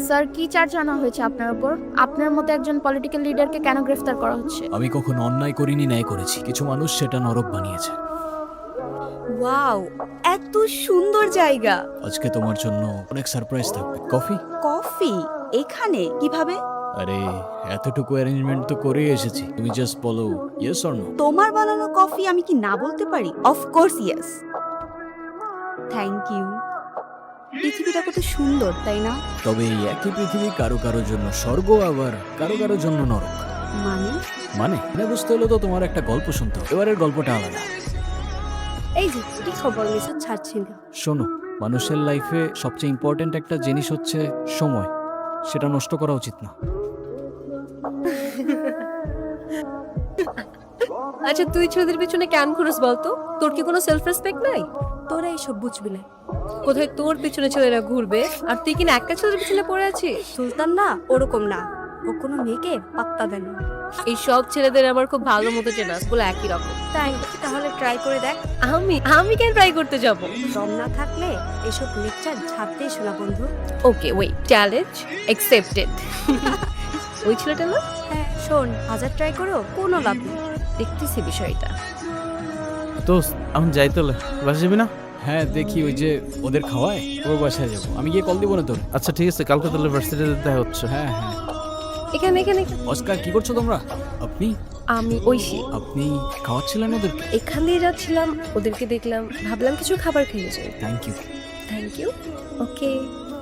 Sir, কি charge আনা হয়েছে আপনার উপর? আপনার মতো একজন পলিটিক্যাল লিডারকে কেন গ্রেফতার করা হচ্ছে? আমি কখনো অন্যায় করিনি, ন্যায় করেছি। কিছু মানুষ সেটা নরক বানিয়েছে। ওয়াও, এত সুন্দর জায়গা। আজকে তোমার জন্য অনেক সারপ্রাইজ থাকবে। কফি? কফি এখানে কিভাবে? আরে এতটুকু অ্যারেঞ্জমেন্ট তো করে এসেছি, তুমি জাস্ট বলো ইয়েস অর নো। তোমার বানানো কফি আমি কি না বলতে পারি? Of course yes. Thank you. পৃথিবীটা কত সুন্দর, তাই না? তবে এই একই পৃথিবী কারো কারো জন্য স্বর্গ, আবার কারো কারো জন্য নরক। মানে মানে বুঝতে হলে তো তোমার একটা গল্প শুনতে হবে। এবারের গল্পটা আলাদা। এই যে কি খবর মিসা ছাড়ছি না। শোনো, মানুষের লাইফে সবচেয়ে ইম্পর্ট্যান্ট একটা জিনিস হচ্ছে সময়। সেটা নষ্ট করা উচিত না। আচ্ছা, তুই ছেলেদের পিছনে কেন ঘুরস বলতো? তোর কি কোনো সেলফ রেসপেক্ট নাই? তোরা এইসব বুঝবি না। কোথায় তোর পিছনে ছেলেরা ঘুরবে আর তুই কিনা একটা ছেলের পিছনে পড়ে আছিস? সুলতান না ওরকম না, ও কোনো মেয়েকে পাত্তা দেয় না। এই সব ছেলেদের আমার খুব ভালো মতো চেনা, বলে একই রকম। তাই তাহলে ট্রাই করে দেখ। আমি কেন ট্রাই করতে যাব? দম না থাকলে এসব লেকচার ছাড়তেই শোনা বন্ধু। Okay wait, challenge accepted. ওই ছেলেটা না, হ্যাঁ শোন, হাজার ট্রাই করো কোনো লাভ নেই। দেখতেছি বিষয়টা। দোস্ত আমি যাই তাহলে, বাসা যাবি না? হ্যাঁ দেখি, ওই যে ওদের খাওয়ায়, ওর বাসায় যাবো। আমি গিয়ে কল দিব না তোর? আচ্ছা ঠিক আছে, কালকে তাহলে ভার্সিটিতে দেখা হচ্ছে। হ্যাঁ হ্যাঁ। এখানে এখানে অস্কার, কি করছো তোমরা? আপনি আমি ঐশী। আপনি খাওয়াচ্ছিলেন ওদেরকে? এখান দিয়ে যাচ্ছিলাম, ওদেরকে দেখলাম, ভাবলাম কিছু খাবার খেয়ে যাই। Thank you. Thank you. Okay,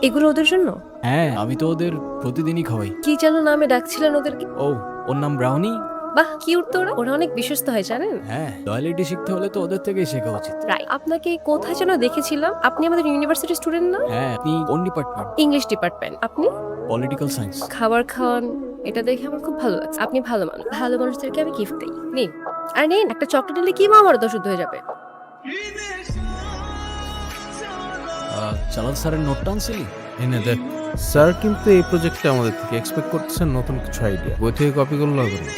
এগুলো ওদের জন্য? হ্যাঁ, আমি তো ওদের প্রতিদিনই খাওয়াই। কি যেন নামে ডাকছিলেন ওদেরকে? ও, ওর নাম ব্রাউনি। বাহ, কিউট তো ওরা। ওরা অনেক বিশ্বস্ত হয় জানেন। হ্যাঁ, লয়ালিটি শিখতে হলে তো ওদের থেকেই শেখা উচিত। রাইট। আপনাকে কোথায় যেন দেখেছিলাম। আপনি আমাদের ইউনিভার্সিটি স্টুডেন্ট না? হ্যাঁ, আপনি কোন ডিপার্টমেন্ট? English department. আপনি পলিটিক্যাল সায়েন্স। খাবার খাওয়ান, এটা দেখে আমার খুব ভালো লাগছে। আপনি ভালো মানুষ। ভালো মানুষদেরকে আমি গিফট দিই। নিন। আর নিন, একটা চকলেট নিলে কি মা আমার দোষ হয়ে যাবে। চালাল স্যারের নোটটা আনছিলি? এনে দেখ। স্যার কিন্তু এই প্রজেক্টে আমাদের থেকে এক্সপেক্ট করতেছেন নতুন কিছু আইডিয়া। বই থেকে কপি করলে হবে না।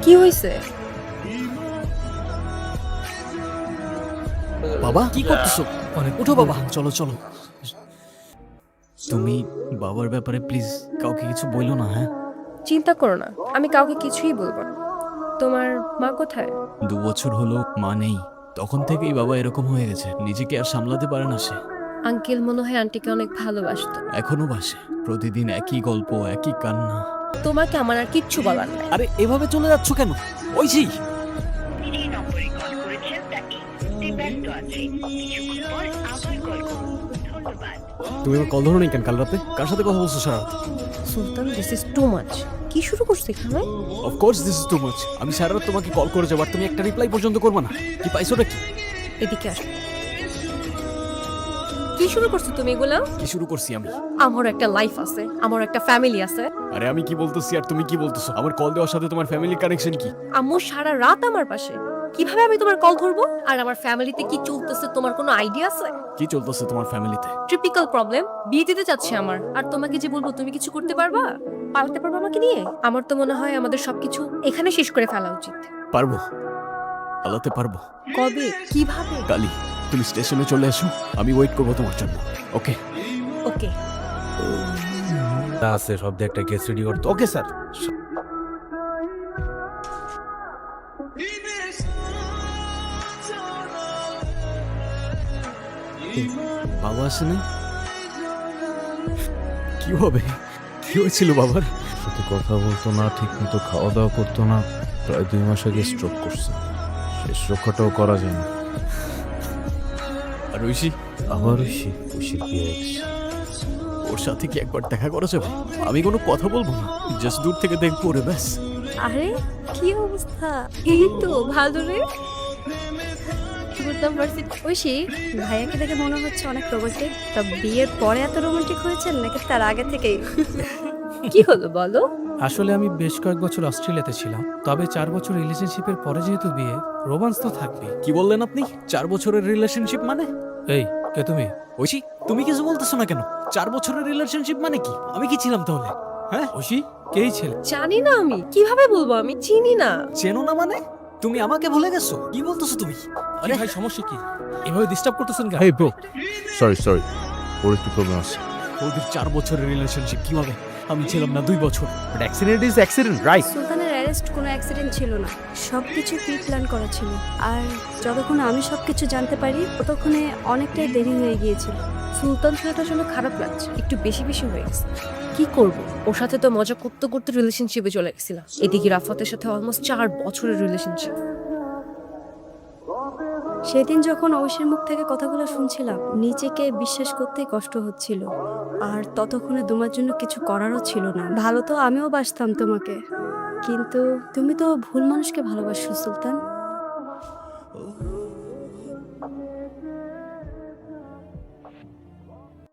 কি হয়েছে? বাবা কি করতেছো? উঠো বাবা, চলো চলো। তুমি বাবার ব্যাপারে প্লিজ কাউকে কিছু বইলো না, হ্যাঁ? চিন্তা করো না, আমি কাউকে কিছুই বলবো না। তোমার মা কোথায়? 2 বছর হলো মা নেই। তখন থেকেই বাবা এরকম হয়ে গেছে, নিজেকে আর সামলাতে পারে না সে। আঙ্কেল মনে হয় আন্টিকে অনেক ভালোবাসতো। এখনো বাসে, প্রতিদিন একই গল্প, একই কান্না। তোমাকে আমার আর কিচ্ছু বলার নাই। আরে এভাবে চলে যাচ্ছ কেন? ওই জি, যে নম্বরে কল করেছেন তা এই মুহূর্তে ব্যস্ত আছে। কিছুক্ষণ পর আবার কল করুন। ধন্যবাদ। তুমি আমার কল ধরো নি কেন কাল রাতে? কার সাথে কথা বলছো সারা রাত? সুলতান, দিস ইজ টু মাচ। কি শুরু করছো এখানে? Of course this is too much. আমি সারা রাত তোমাকে কল করে যাবো আর তুমি একটা রিপ্লাই পর্যন্ত করবে না। কি পাইছোটা কি? এদিকে আসো। কি শুরু করছো তুমি এগুলা? কি শুরু করছি আমি? আমার একটা লাইফ আছে, আমার একটা ফ্যামিলি আছে। আরে আমি কি বলতেছি আর তুমি কি বলতেছো? আমার কল দেওয়ার সাথে তোমার ফ্যামিলির কানেকশন কি? আম্মু সারা রাত আমার পাশে। কিভাবে আমি তোমার কল ধরবো? আর আমার ফ্যামিলিতে কি চলতেছে তোমার কোনো আইডিয়া আছে? কি চলতেছে তোমার ফ্যামিলিতে? Typical problem. বিয়ে দিতে চাচ্ছে আমার, আর তোমাকে যে বলবো তুমি কিছু করতে পারবা? পাল্টে পারবা আমাকে নিয়ে? আমার তো মনে হয় আমাদের সবকিছু এখানে শেষ করে ফেলা উচিত। পারবো, আলাতে পারবো। কবে? কিভাবে? কালি তুমি স্টেশনে চলে এসো, আমি ওয়েট করবো তোমার জন্য। ওকে? ওকে। আছে সব দিয়ে একটা কেস রেডি করতে। Okay sir. বাবা আসেনি? কি হবে? কি হয়েছিল বাবার? সাথে কথা বলতো না, ঠিক মতো খাওয়া দাওয়া করতো না। প্রায় 2 মাস আগে স্ট্রোক করছে। শেষ রক্ষাটাও করা যায় না। আর ঐশী? আবার ঐশীর বিয়ে হয়ে গেছে। ওর সাথে কি একবার দেখা করা যাবে? আমি কোনো কথা বলবো না, জাস্ট দূর থেকে দেখবো রে, ব্যাস। আরে কি অবস্থা? এই তো ভালো রে। বুঝলাম ভার্সিটি। ঐশী, ভাইয়াকে দেখে মনে হচ্ছে অনেক রোমান্টিক। তা বিয়ের পরে এত রোমান্টিক হয়েছেন নাকি তার আগে থেকেই? কি হলো বলো? আসলে আমি বেশ কয়েক বছর অস্ট্রেলিয়াতে ছিলাম, তবে 4 বছর রিলেশনশিপের পরে যেহেতু বিয়ে, রোমান্স তো থাকবে। কি বললেন আপনি? 4 বছরের রিলেশনশিপ মানে? এই কে তুমি? ঐশী, তুমি কিছু বলতেছো না কেন? 4 বছরের রিলেশনশিপ মানে কি? আমি কি ছিলাম তাহলে? হ্যাঁ, ঐশী কেই ছেলে? জানি না আমি, কিভাবে বলবো? আমি চিনি না। চেনো না মানে? তুমি আমাকে ভুলে গেছো? কি বলতেছো তুমি? আরে ভাই সমস্যা কি? এভাবে ডিস্টার্ব করতেছেন কেন? Hey bro, sorry. ওর একটু প্রবলেম আছে। ওদের 4 বছরের রিলেশনশিপ কিভাবে? আমি ছিলাম না 2 বছর। But accident is accident, right? সুলতানের অ্যারেস্ট কোনো অ্যাক্সিডেন্ট ছিল না, সব কিছু প্রি প্ল্যান করা ছিল। আর যতক্ষণ আমি সব কিছু জানতে পারি ততক্ষণে অনেকটাই দেরি হয়ে গিয়েছিল। সুলতান ছেলেটার জন্য খারাপ লাগছে, একটু বেশি বেশি হয়ে গেছে। কি করব, ওর সাথে তো মজা করতে করতে রিলেশনশিপে চলে গেছিলাম। এদিকে রাফাতের সাথে অলমোস্ট 4 বছরের রিলেশনশিপ। সেদিন যখন ঐশীর মুখ থেকে কথাগুলো শুনছিলাম, নিজেকে বিশ্বাস করতেই কষ্ট হচ্ছিল। আর ততক্ষণে তোমার জন্য কিছু করারও ছিল না। ভালো তো আমিও বাসতাম তোমাকে, কিন্তু তুমি তো ভুল মানুষকে ভালোবাসো সুলতান।